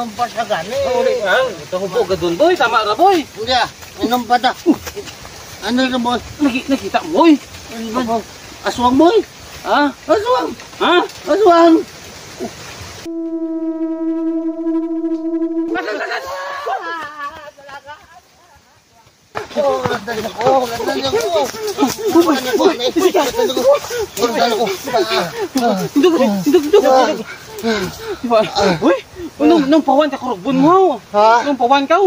inom pa sa gani. Ito ko po, gadun boy, tama ra boy. Hindi inom pa ta. Ano ito boy? Nakita mo boy. Aswang boy. Ha? Aswang. Ha? Aswang. Nung pawan ka kurugbon mo. Nung pawan ka.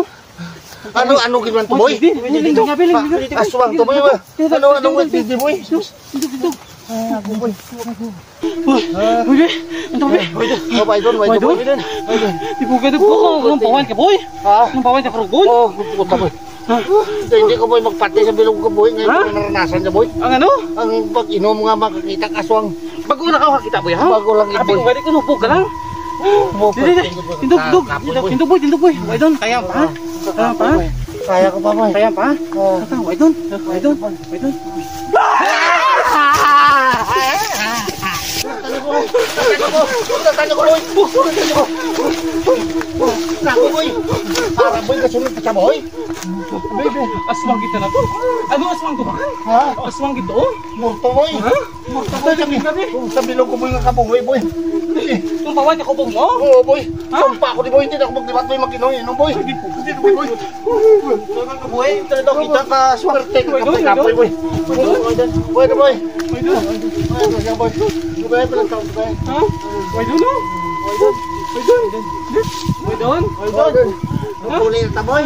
Ano ginawan to boy? Aswang to boy. Ano hindi boy? Why don't? Ibuga ko nung pawan ka boy. Nung pawan ka kurugbon. Puta boy. Hindi ko boy magpati sa bilog ko boy. Ngayon ko naranasan niya boy. Ang ano? Ang pag-inom nga makakita aswang. Bago na ka makita boy ha? Bago lang yun boy. Abi ko gani ko nubog ka lang. Tindog boy. Why don't? Kaya pa? Kaya ko pa boy. Kaya pa? Why don't? Tanya ko boy. Naku boy. Para boy kasunod ka boy. Baby, aswang kita na to. Ano aswang to? Ha? Aswang kita Murto boy. Murto boy sa bilog ko boy nga kabuhay boy. Yung pawan niya kubog mo? Oo boy. Sumpa ko di boy, hindi na ako magdibat boy mag-inom boy. Hindi boy. Boy, talaga kita ka swerte ka kapoy boy. Boy na boy. Boy. Boy pa lang tao boy. Ha? Why don't know? Why don't? Huli ta boy.